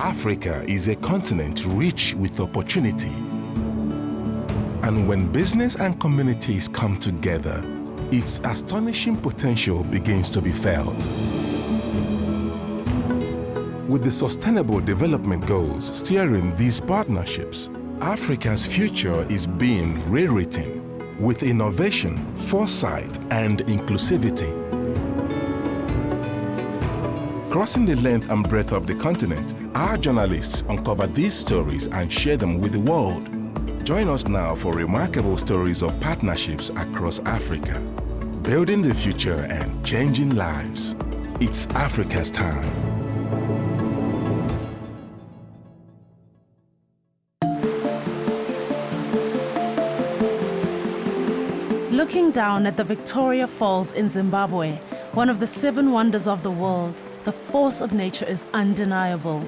Africa is a continent rich with opportunity. And when business and communities come together, its astonishing potential begins to be felt. With the Sustainable Development Goals steering these partnerships, Africa's future is being rewritten with innovation, foresight, and inclusivity. Crossing the length and breadth of the continent, our journalists uncover these stories and share them with the world. Join us now for remarkable stories of partnerships across Africa, building the future and changing lives. It's Africa's time. Looking down at the Victoria Falls in Zimbabwe, one of the 7 wonders of the world, the force of nature is undeniable.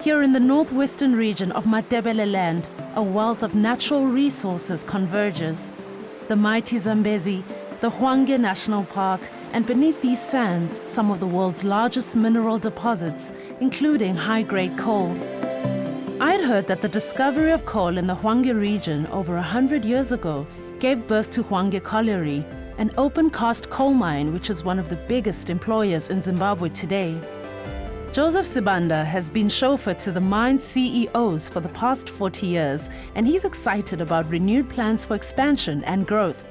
Here in the northwestern region of Matebele land, a wealth of natural resources converges. The mighty Zambezi, the Hwange National Park, and beneath these sands, some of the world's largest mineral deposits, including high-grade coal. I'd heard that the discovery of coal in the Hwange region over 100 years ago gave birth to Hwange Colliery, an open-cast coal mine which is one of the biggest employers in Zimbabwe today. Joseph Sibanda has been chauffeur to the mine's CEOs for the past 40 years, and he's excited about renewed plans for expansion and growth.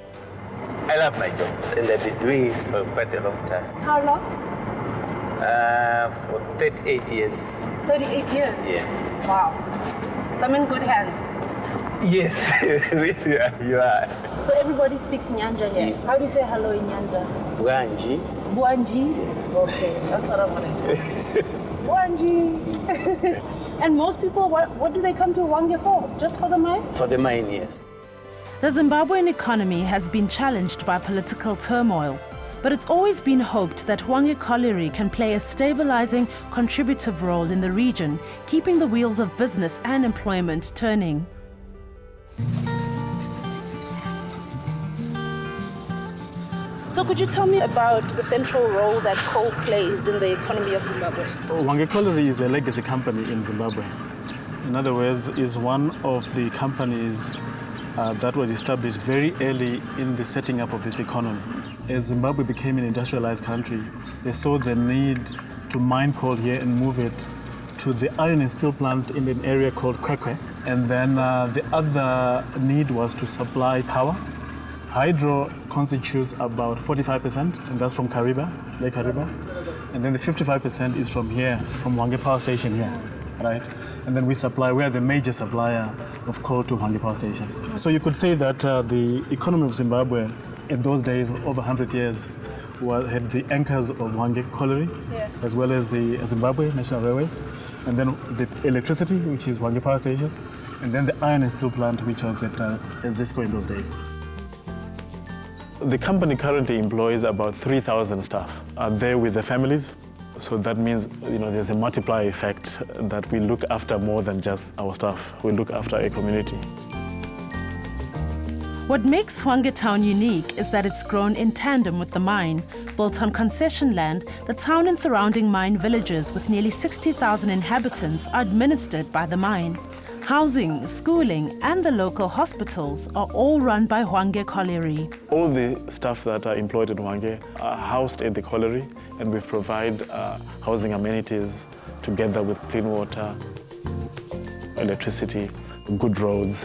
I love my job, and I've been doing it for quite a long time. How long? For 38 years. 38 years? Yes. Wow. So I'm in good hands. Yes, you are. So everybody speaks Nyanja here? Yes. How do you say hello in Nyanja? Hwange. Hwange? Yes. Okay, that's what I want to do. Hwange. And most people, what do they come to Hwange for? Just for the mine? For the mine, yes. The Zimbabwean economy has been challenged by political turmoil, but it's always been hoped that Hwange Colliery can play a stabilizing, contributive role in the region, keeping the wheels of business and employment turning. So could you tell me about the central role that coal plays in the economy of Zimbabwe? Hwange Colliery is a legacy company in Zimbabwe. In other words, is one of the companies that was established very early in the setting up of this economy. As Zimbabwe became an industrialized country, they saw the need to mine coal here and move it to the iron and steel plant in an area called Kwekwe. And then the other need was to supply power. Hydro constitutes about 45%, and that's from Kariba, Lake Kariba. And then the 55% is from here, from Hwange Power Station here, right? And then we are the major supplier of coal to Hwange Power Station. So you could say that the economy of Zimbabwe in those days, over 100 years, had the anchors of Hwange Colliery, as well as the Zimbabwe National Railways, and then the electricity, which is Hwange Power Station, and then the iron and steel plant, which was at Zisco in those days. The company currently employs about 3,000 staff. There with their families. So that means, there's a multiplier effect that we look after more than just our staff. We look after a community. What makes Hwange Town unique is that it's grown in tandem with the mine. Built on concession land, the town and surrounding mine villages with nearly 60,000 inhabitants are administered by the mine. Housing, schooling, and the local hospitals are all run by Hwange Colliery. All the staff that are employed in Hwange are housed at the colliery, and we provide housing amenities together with clean water, electricity, good roads.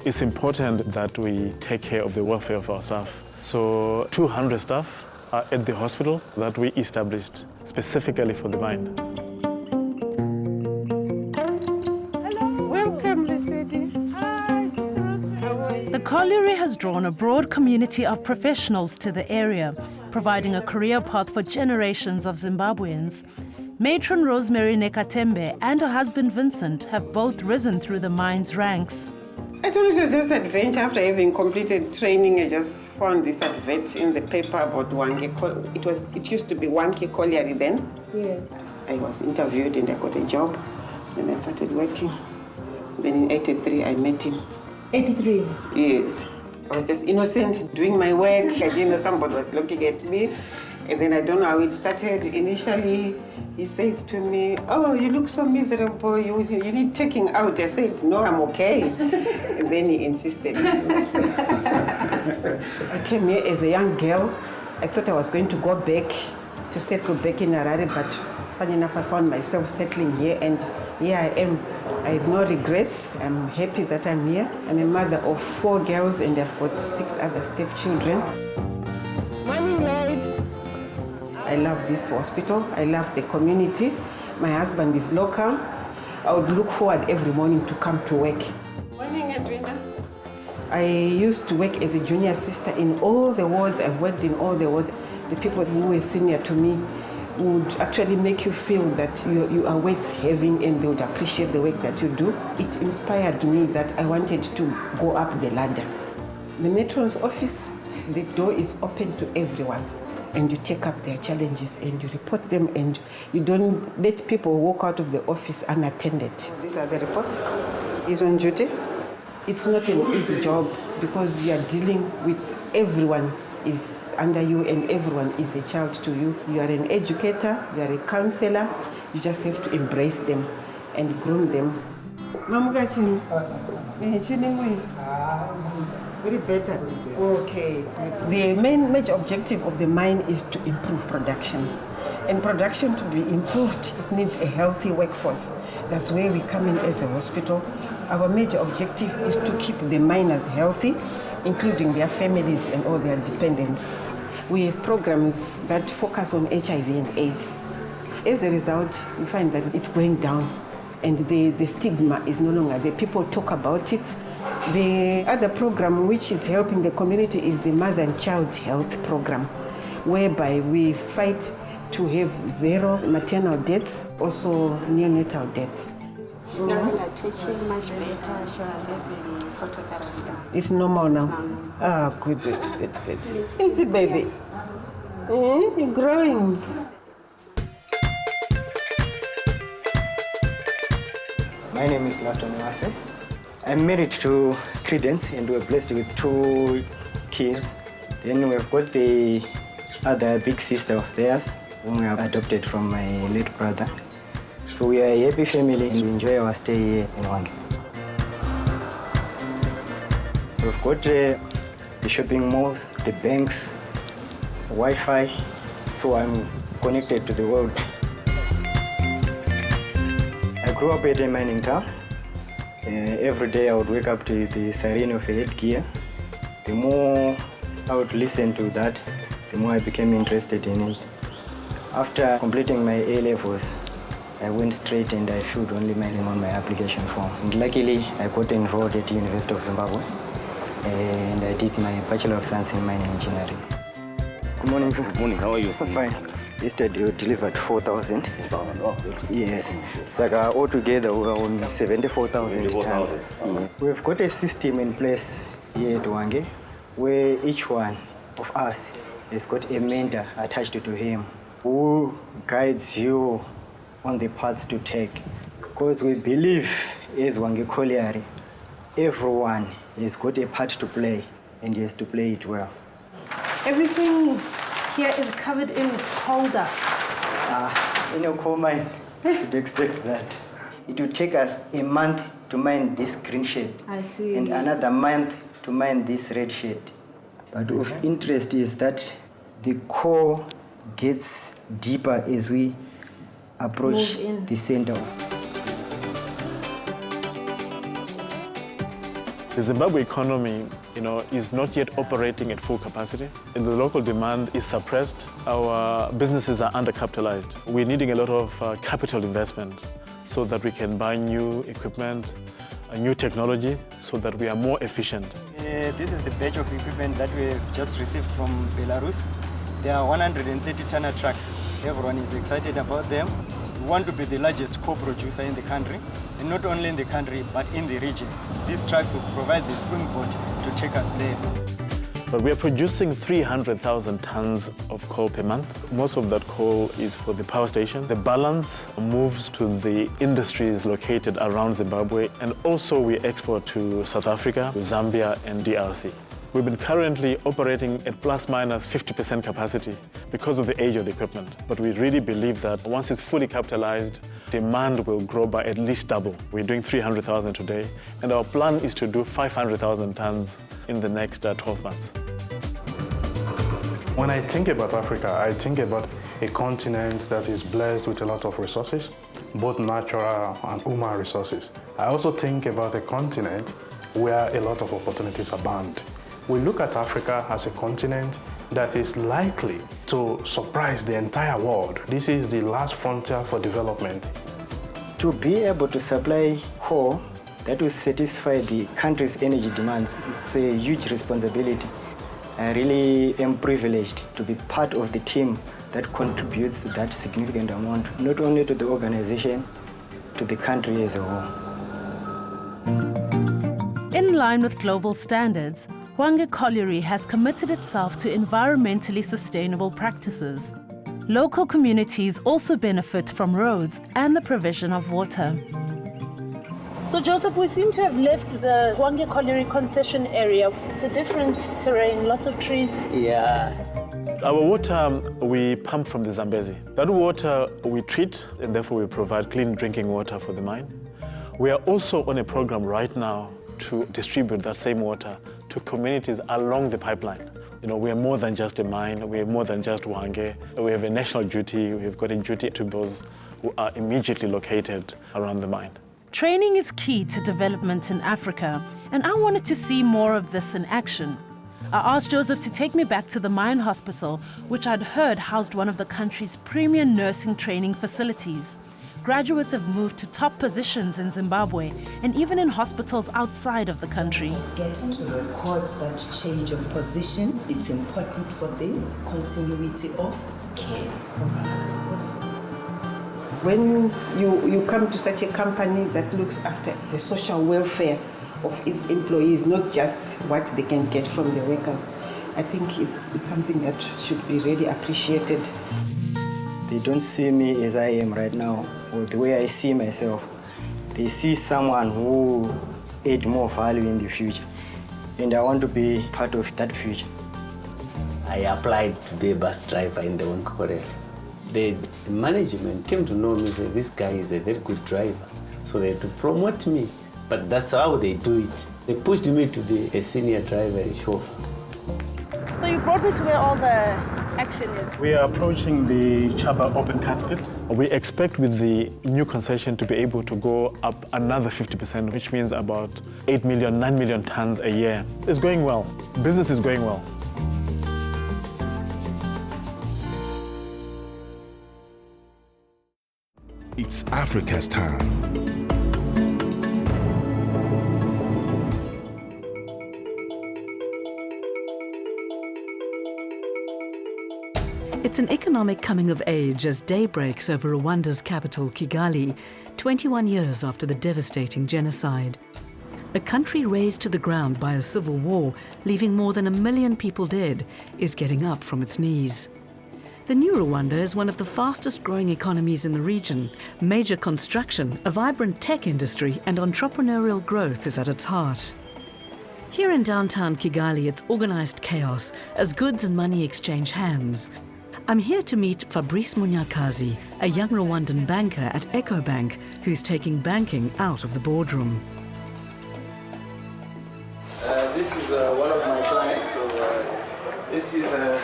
It's important that we take care of the welfare of our staff. So 200 staff are at the hospital that we established specifically for the mine. The colliery has drawn a broad community of professionals to the area, providing a career path for generations of Zimbabweans. Matron Rosemary Nekatembe and her husband Vincent have both risen through the mine's ranks. I thought it was just an adventure. After having completed training, I just found this advert in the paper about Hwange. It used to be Hwange Colliery then. Yes. I was interviewed and I got a job. Then I started working. Then in '83 I met him. 83? Yes. I was just innocent doing my work. I didn't know somebody was looking at me. And then I don't know how it started. Initially, he said to me, "Oh, you look so miserable. You need taking out." I said, "No, I'm okay." And then he insisted. I came here as a young girl. I thought I was going to go back to settle back in Harare, but funny enough, I found myself settling here, and here I am. I have no regrets. I'm happy that I'm here. I'm a mother of 4 girls, and I've got 6 other stepchildren. Morning, Lloyd. I love this hospital. I love the community. My husband is local. I would look forward every morning to come to work. Morning, Adrina. I used to work as a junior sister in all the wards. I've worked in all the wards. The people who were senior to me would actually make you feel that you are worth having, and they would appreciate the work that you do. It inspired me that I wanted to go up the ladder. The matron's office, the door is open to everyone, and you take up their challenges and you report them, and you don't let people walk out of the office unattended. These are the reports. He's on duty. It's not an easy job because you are dealing with everyone is under you, and everyone is a child to you. You are an educator, you are a counselor. You just have to embrace them and groom them. Very better. Okay. The main major objective of the mine is to improve production. And production to be improved, it needs a healthy workforce. That's where we come in as a hospital. Our major objective is to keep the miners healthy, including their families and all their dependents. We have programs that focus on HIV and AIDS. As a result, we find that it's going down, and the stigma is no longer there. People talk about it. The other program which is helping the community is the Mother and Child Health Program, whereby we fight to have 0 maternal deaths, also neonatal deaths. Twitching much better. She was having phototherapy. It's normal now. Ah, good. Easy, baby. You're growing. My name is Laston Mwase. I'm married to Credence, and we're blessed with 2 kids. Then we've got the other big sister of theirs, whom we have adopted from my late brother. So we are a happy family, and we enjoy our stay here in Hwange. We've got the shopping malls, the banks, Wi-Fi, so I'm connected to the world. I grew up at a mining town. Every day I would wake up to the siren of a headgear. The more I would listen to that, the more I became interested in it. After completing my A-levels, I went straight and I filled only mining on my application form. And luckily, I got enrolled at the University of Zimbabwe, and I did my Bachelor of Science in Mining Engineering. Good morning, sir. Good morning, how are you? Fine. Yesterday you delivered 4,000. Yes. So altogether we are on 74,000 tons. Yeah. We've got a system in place here at Hwange where each one of us has got a mentor attached to him who guides you on the paths to take. Because we believe as Hwange Colliery, everyone has got a part to play, and he has to play it well. Everything here is covered in coal dust. In a coal mine, you should expect that. It will take us a month to mine this green shade. I see. And another month to mine this red shade. But of interest is that the core gets deeper as we approach the center. The Zimbabwe economy, is not yet operating at full capacity. And the local demand is suppressed. Our businesses are undercapitalized. We're needing a lot of capital investment so that we can buy new equipment, new technology, so that we are more efficient. This is the batch of equipment that we have just received from Belarus. There are 130-tonner trucks. Everyone is excited about them. We want to be the largest co-producer in the country, and not only in the country, but in the region. These trucks will provide the springboard to take us there. But we are producing 300,000 tons of coal per month. Most of that coal is for the power station. The balance moves to the industries located around Zimbabwe, and also we export to South Africa, to Zambia and DRC. We've been currently operating at plus minus 50% capacity because of the age of the equipment. But we really believe that once it's fully capitalized, demand will grow by at least double. We're doing 300,000 today, and our plan is to do 500,000 tons in the next 12 months. When I think about Africa, I think about a continent that is blessed with a lot of resources, both natural and human resources. I also think about a continent where a lot of opportunities abound. We look at Africa as a continent that is likely to surprise the entire world. This is the last frontier for development. To be able to supply coal that will satisfy the country's energy demands, it's a huge responsibility. I really am privileged to be part of the team that contributes that significant amount, not only to the organization, to the country as a whole. In line with global standards, Hwange Colliery has committed itself to environmentally sustainable practices. Local communities also benefit from roads and the provision of water. So Joseph, we seem to have left the Hwange Colliery concession area. It's a different terrain, lots of trees. Yeah. Our water we pump from the Zambezi. That water we treat, and therefore we provide clean drinking water for the mine. We are also on a program right now to distribute that same water to communities along the pipeline. You know, we are more than just a mine, we are more than just Hwange. We have a national duty, we've got a duty to those who are immediately located around the mine. Training is key to development in Africa, and I wanted to see more of this in action. I asked Joseph to take me back to the mine hospital, which I'd heard housed one of the country's premier nursing training facilities. Graduates have moved to top positions in Zimbabwe and even in hospitals outside of the country. Get to record that change of position. It's important for the continuity of care. When you come to such a company that looks after the social welfare of its employees, not just what they can get from the workers, I think it's something that should be really appreciated. They don't see me as I am right now, or the way I see myself. They see someone who adds more value in the future, and I want to be part of that future. I applied to be a bus driver in the Hwange Colliery. The management came to know me and said, this guy is a very good driver. So they had to promote me, but that's how they do it. They pushed me to be a senior driver and chauffeur. So you brought me to where all the action is. We are approaching the Chaba open casket. We expect with the new concession to be able to go up another 50%, which means about 8 million, 9 million tons a year. It's going well. Business is going well. It's Africa's time. It's an economic coming of age as day breaks over Rwanda's capital, Kigali, 21 years after the devastating genocide. A country razed to the ground by a civil war, leaving more than 1 million people dead, is getting up from its knees. The new Rwanda is one of the fastest growing economies in the region. Major construction, a vibrant tech industry, and entrepreneurial growth is at its heart. Here in downtown Kigali, it's organized chaos as goods and money exchange hands. I'm here to meet Fabrice Munyakazi, a young Rwandan banker at EcoBank, who's taking banking out of the boardroom. This is one of my clients, so this is a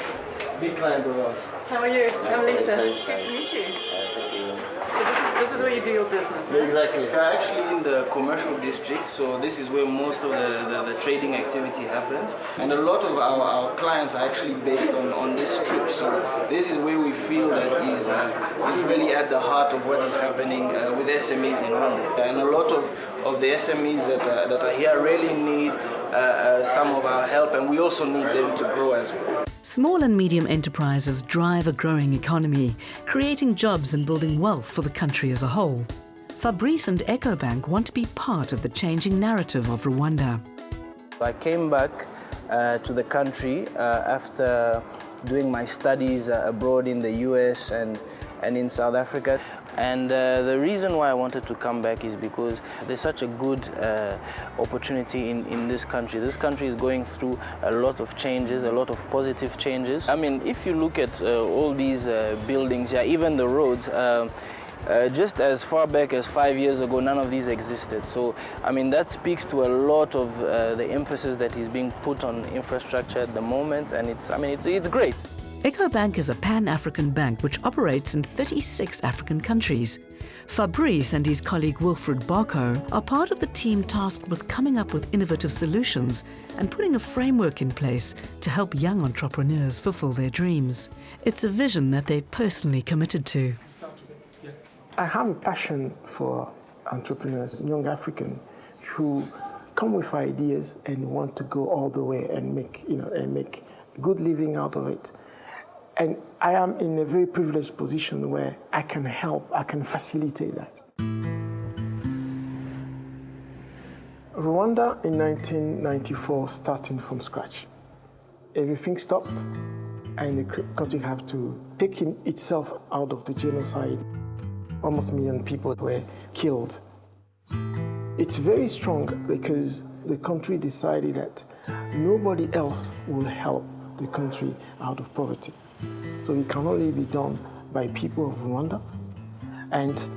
big client of ours. How are you? I'm Lisa. Good to meet you. Thank you. So this is where you do your business, huh? Exactly. We're actually in the commercial district, so this is where most of the trading activity happens. And a lot of our clients are actually based on this strip, so this is where we feel that is really at the heart of what is happening with SMEs in Rwanda. And a lot of the SMEs that are here really need some of our help, and we also need them to grow as well. Small and medium enterprises drive a growing economy, creating jobs and building wealth for the country as a whole. Fabrice and EcoBank want to be part of the changing narrative of Rwanda. I came back to the country after doing my studies abroad in the US and in South Africa. And the reason why I wanted to come back is because there's such a good opportunity in this country. This country is going through a lot of changes, a lot of positive changes. I mean, if you look at all these buildings, yeah, even the roads, just as far back as 5 years ago, none of these existed. So, I mean, that speaks to a lot of the emphasis that is being put on infrastructure at the moment, and it's great. EcoBank is a pan-African bank which operates in 36 African countries. Fabrice and his colleague Wilfred Barco are part of the team tasked with coming up with innovative solutions and putting a framework in place to help young entrepreneurs fulfill their dreams. It's a vision that they're personally committed to. I have a passion for entrepreneurs, young Africans who come with ideas and want to go all the way and make a good living out of it. And I am in a very privileged position where I can help, I can facilitate that. Rwanda in 1994, starting from scratch. Everything stopped and the country had to take itself out of the genocide. Almost 1 million people were killed. It's very strong because the country decided that nobody else will help the country out of poverty. So it can only be done by people of Rwanda. And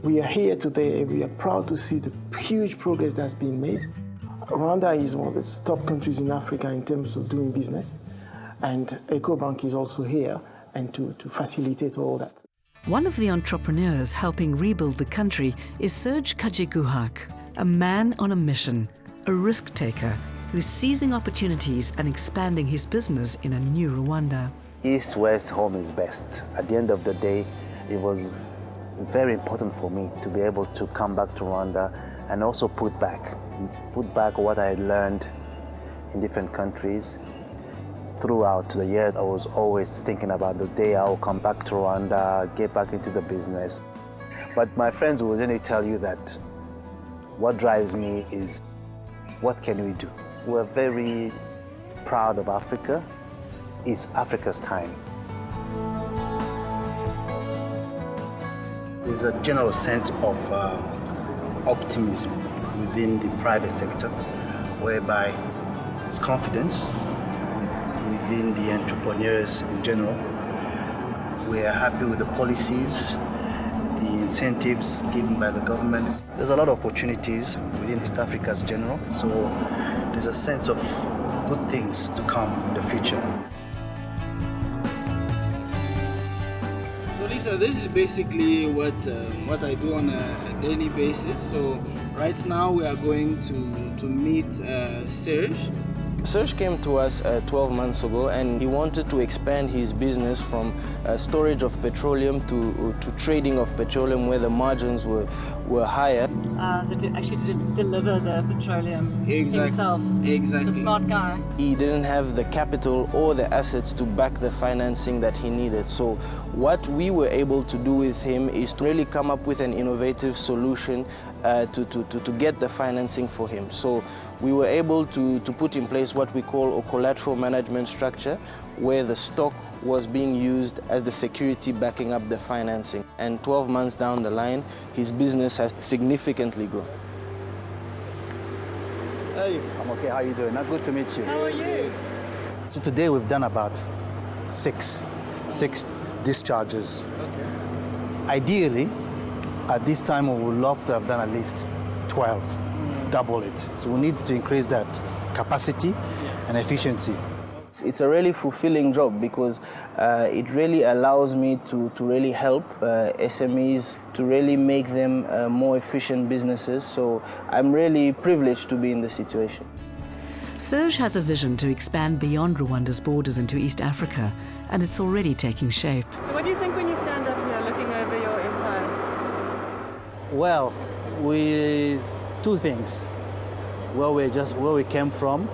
we are here today and we are proud to see the huge progress that's been made. Rwanda is one of the top countries in Africa in terms of doing business. And EcoBank is also here and to facilitate all that. One of the entrepreneurs helping rebuild the country is Serge Kajiguhak, a man on a mission, a risk taker who's seizing opportunities and expanding his business in a new Rwanda. East-West, home is best. At the end of the day, it was very important for me to be able to come back to Rwanda and also put back what I learned in different countries. Throughout the year, I was always thinking about the day I will come back to Rwanda, get back into the business. But my friends will really tell you that what drives me is what can we do? We're very proud of Africa. It's Africa's time. There's a general sense of optimism within the private sector, whereby there's confidence within the entrepreneurs in general. We are happy with the policies, the incentives given by the government. There's a lot of opportunities within East Africa as general, so there's a sense of good things to come in the future. So Lisa, this is basically what I do on a daily basis. So right now we are going to meet Serge. Serge came to us 12 months ago and he wanted to expand his business from storage of petroleum to trading of petroleum where the margins were higher. So to deliver the petroleum himself. Exactly. He's a smart guy. He didn't have the capital or the assets to back the financing that he needed. So what we were able to do with him is to really come up with an innovative solution to get the financing for him. So we were able to put in place what we call a collateral management structure, where the stock was being used as the security backing up the financing. And 12 months down the line, his business has significantly grown. Hey, I'm okay. How are you doing? Good to meet you. How are you? So today we've done about six discharges. Okay. Ideally, at this time we would love to have done at least 12. Double it. So we need to increase that capacity and efficiency. It's a really fulfilling job because it really allows me to really help SMEs to really make them more efficient businesses. So I'm really privileged to be in this situation. Serge has a vision to expand beyond Rwanda's borders into East Africa, and it's already taking shape. So what do you think when you stand up here looking over your empire? Well, two things: where we came from,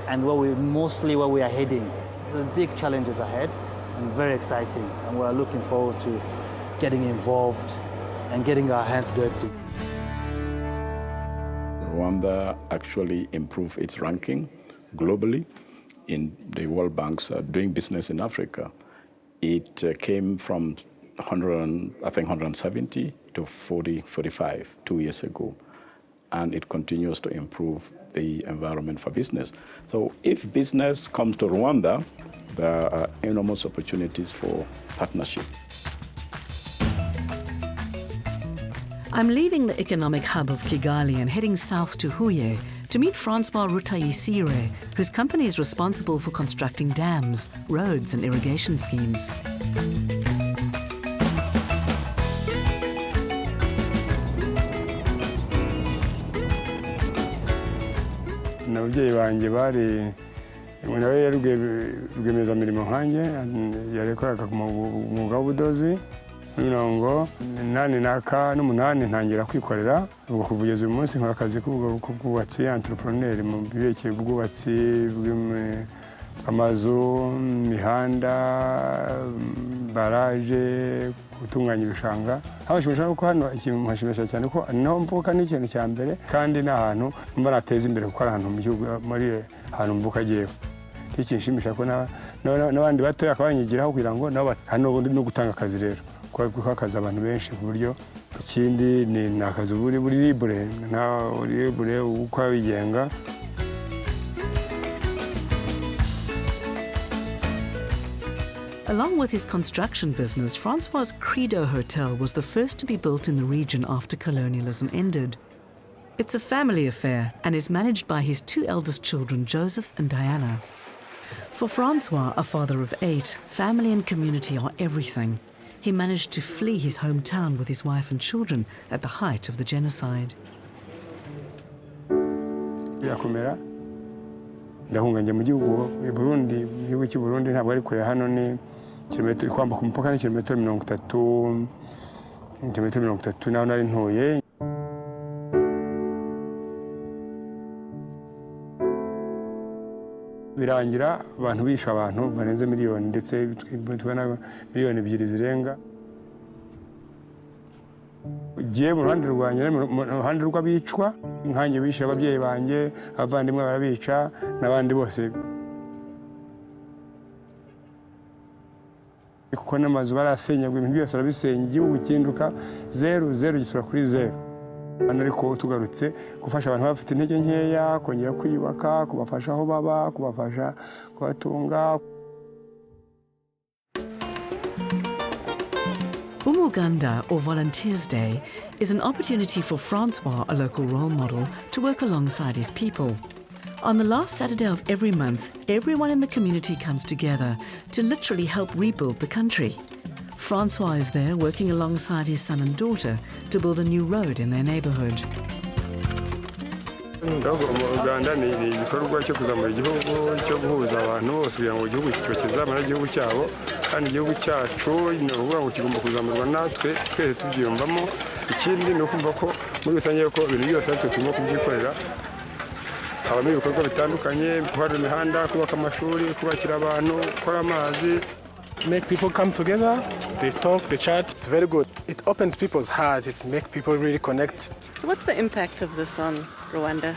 and where we are heading. There's big challenges ahead, and very exciting, and we're looking forward to getting involved and getting our hands dirty. Rwanda actually improved its ranking globally in the World Bank's doing business in Africa. It came from 170 to 45 2 years ago. And it continues to improve the environment for business. So if business comes to Rwanda, there are enormous opportunities for partnership. I'm leaving the economic hub of Kigali and heading south to Hwange to meet Francois Rutayisire, whose company is responsible for constructing dams, roads and irrigation schemes. Ababyeyi banjye bari nawe yari rwiyemezamirimo nkanjye yakoraga mu mwuga w'ubudozi. Muri 1988 ntangira kwikorera ubwo kuvugeza uyu munsi nkora akazi k'ubwubatsi entrepreneur mu byerekeye ubwubatsi bw'amazu, imihanda, baraje, gutunganya ibishanga. Habashimisha ko hano ikintu mpashimisha cyane ko naho mvuka n'ikintu cya mbere kandi n'ahantu numva nateza imbere kuko ahantu mu gihugu muri ahantu mvuka giye. Ikinshimisha ko n'abandi batoya akabanyigiraho kugira ngo nabo hano no gutanga akazi rero. Kuko akazi abantu benshi ku buryo ikindi ni akazi buri libre na libre uko abigenga. Along with his construction business, Francois' Credo Hotel was the first to be built in the region after colonialism ended. It's a family affair and is managed by his 2 eldest children, Joseph and Diana. For Francois, a father of 8, family and community are everything. He managed to flee his hometown with his wife and children at the height of the genocide. Yakomera ndahunga njye mu gihugu Burundi, mu gihugu cy'u Burundi ntabwo ari kure hano ni kilometero kwambuka umupaka ni kilometero 30 naho nari ntuye. Birangira abantu bisha abantu barenze miliyoni ndetse tubona miliyoni 2 zirenga. Giye mu ruhande rwanjye mu ruhande rw'abicwa nkanjye bisha ababyeyi banjye abavandimwe barabica n'abandi bose kuko n'amazu barasenyagwa ibintu byose barabisenya igihugu kinduka 0 gisura kuri 0. Ariko tugarutse gufasha abantu bafite intege nkeya kongera kwiyubaka kubafasha aho baba kubafasha kubatunga. Umuganda, or Volunteers Day, is an opportunity for Francois, a local role model, to work alongside his people. On the last Saturday of every month, everyone in the community comes together to literally help rebuild the country. Francois is there working alongside his son and daughter to build a new road in their neighborhood. Umuganda ni igikorwa cyo kuzamura igihugu cyo guhuza abantu bose kugira ngo igihugu kizamara igihugu cyabo kandi igihugu cyacu ni ukuvuga ngo kigomba kuzamurwa natwe twese tubyiyumvamo. Ikindi ni ukumva ko muri rusange ko ibintu byose natwe tugomba kubyikorera. Habamo ibikorwa bitandukanye, guharura imihanda, kubaka amashuri, kubakira abantu, gukora amazi. Make people come together, they talk, they chat. It's very good. It opens people's hearts, it makes people really connect. So what's the impact of this on Rwanda?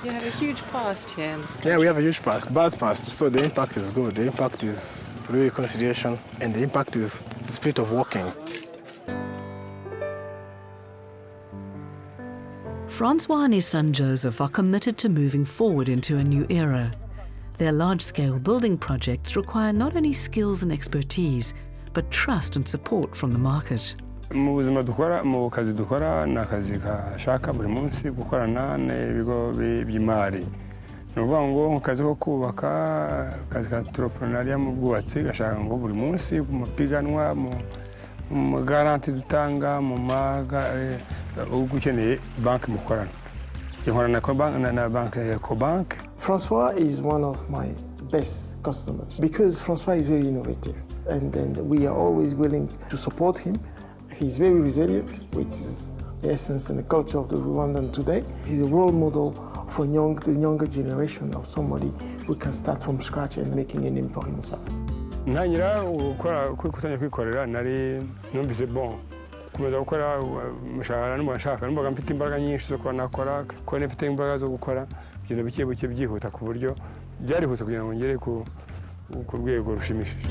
You have a huge past here in this country. Yeah, we have a huge past, bad past. So the impact is good. The impact is reconciliation, and the impact is the spirit of working. Francois and his son Joseph are committed to moving forward into a new era. Their large-scale building projects require not only skills and expertise, but trust and support from the market. Mu buzima dukora, mu kazi dukora, ni akazi gashaka buri munsi gukorana n'ibigo by'imari. Ni ukuvuga ngo mu kazi ko kubaka, akazi ka entrepreneuria mu bwubatsi gashaka ngo buri munsi mu mapiganwa, mu garanti dutanga, mu ukeneye banki mukorana. Francois is one of my best customers because Francois is very innovative and we are always willing to support him. He's very resilient, which is the essence and the culture of the Rwandan today. He's a role model for the younger generation of somebody who can start from scratch and making a name for himself. Ntangira gutangira kwikorera nari numvise bon kumeza gukora mushahara n'umashaka numvaga mfite imbaraga nyinshi zo kuba nakora ko nifite imbaraga zo gukora ibintu bike bike byihuta ku buryo byarihuse kugira ngo ngere ku rwego rushimishije.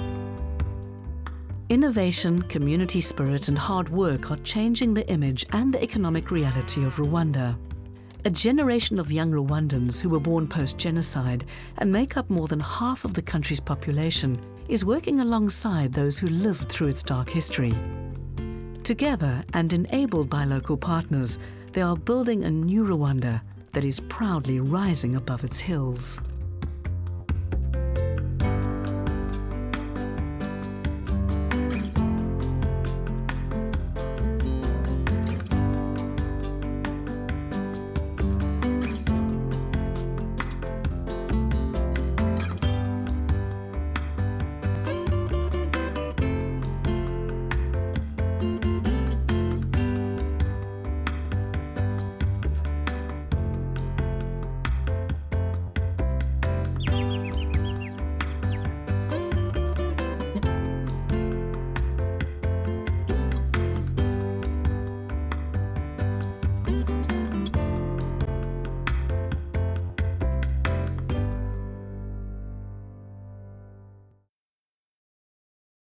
Innovation, community spirit and hard work are changing the image and the economic reality of Rwanda. A generation of young Rwandans who were born post-genocide and make up more than half of the country's population is working alongside those who lived through its dark history. Together and enabled by local partners, they are building a new Rwanda that is proudly rising above its hills.